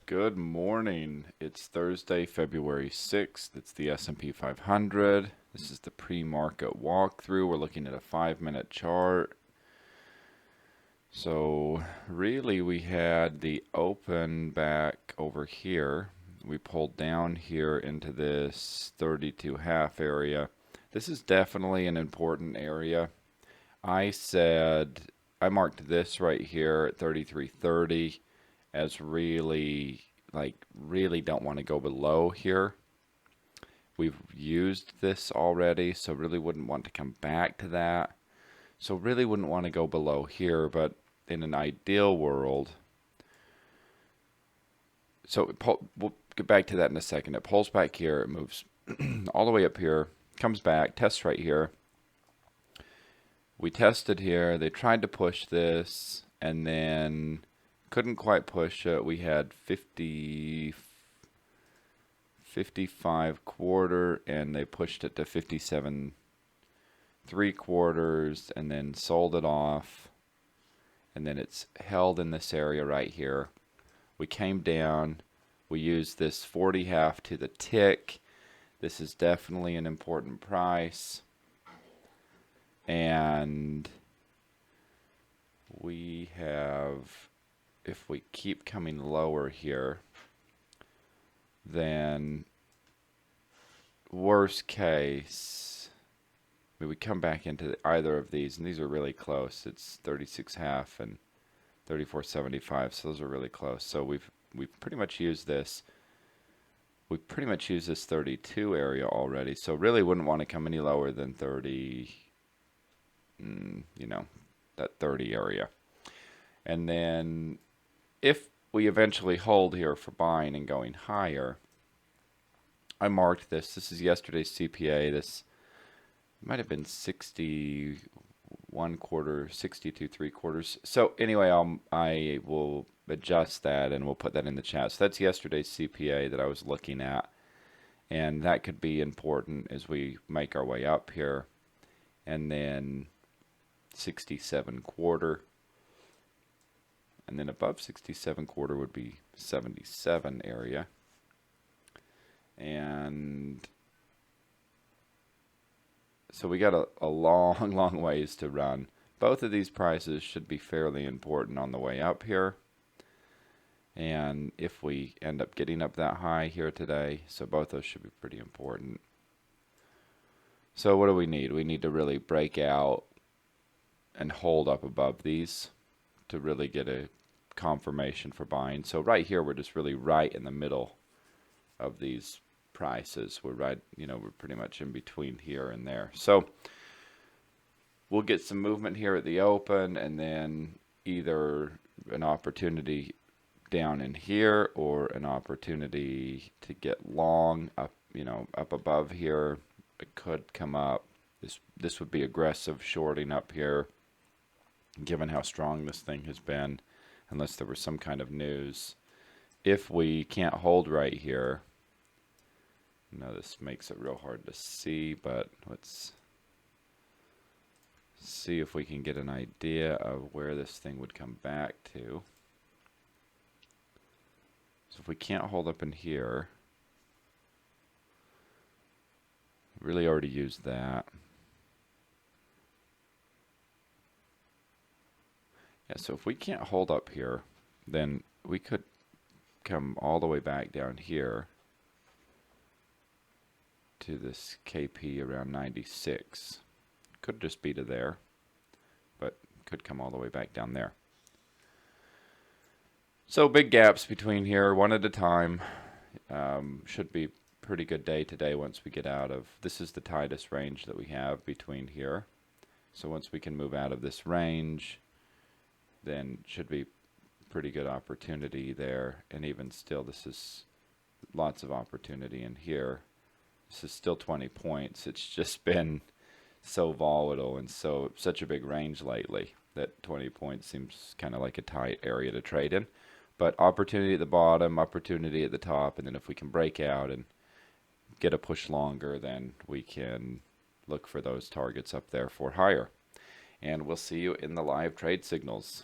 Good morning. It's Thursday, February 6th. It's the S&P 500. This is the pre-market walkthrough. We're looking at a 5-minute chart. So really we had the open back over here. We pulled down here into this 32.5 area. This is definitely an important area. I marked this right here at 33.30 as really don't want to go below here. We've used this already, so really wouldn't want to come back to that. So really wouldn't want to go below here, but in an ideal world, we'll get back to that in a second. It pulls back here, it moves all the way up here, comes back, tests right here. We tested here, they tried to push this, and then couldn't quite push it. We had 55.25, and they pushed it to 57.75, and then sold it off. And then it's held in this area right here. We came down. We used this 40.5 to the tick. This is definitely an important price. And we have, if we keep coming lower here, then worst case, we would come back into either of these, and these are really close. It's 36.5 and 34.75, so those are really close. So we've pretty much used this. We pretty much used this 32 area already, so really wouldn't want to come any lower than 30, that 30 area. And then if we eventually hold here for buying and going higher, I marked this. This is yesterday's CPA. This might have been 61.25, 62.75. So anyway, I will adjust that and we'll put that in the chat. So that's yesterday's CPA that I was looking at, and that could be important as we make our way up here. And then 67.25. And then above 67.25 would be 77 area. And so we got a long, long ways to run. Both of these prices should be fairly important on the way up here. And if we end up getting up that high here today, so both those should be pretty important. So what do we need? We need to really break out and hold up above these to really get a confirmation for buying. So right here, we're just really right in the middle of these prices. We're right, we're pretty much in between here and there. So we'll get some movement here at the open, and then either an opportunity down in here or an opportunity to get long up, up above here. It could come up. This would be aggressive shorting up here, given how strong this thing has been, unless there was some kind of news. If we can't hold right here, this makes it real hard to see, but let's see if we can get an idea of where this thing would come back to. So if we can't hold up in here, really already used that. Yeah, so if we can't hold up here, then we could come all the way back down here to this KP around 96. Could just be to there, but could come all the way back down there. So big gaps between here, one at a time. Should be pretty good day today once we get out of, this is the tightest range that we have between here. So once we can move out of this range, then should be pretty good opportunity there. And even still, this is lots of opportunity in here. This is still 20 points. It's just been so volatile and such a big range lately that 20 points seems kind of like a tight area to trade in. But opportunity at the bottom, opportunity at the top, and then if we can break out and get a push longer, then we can look for those targets up there for higher. And we'll see you in the live trade signals.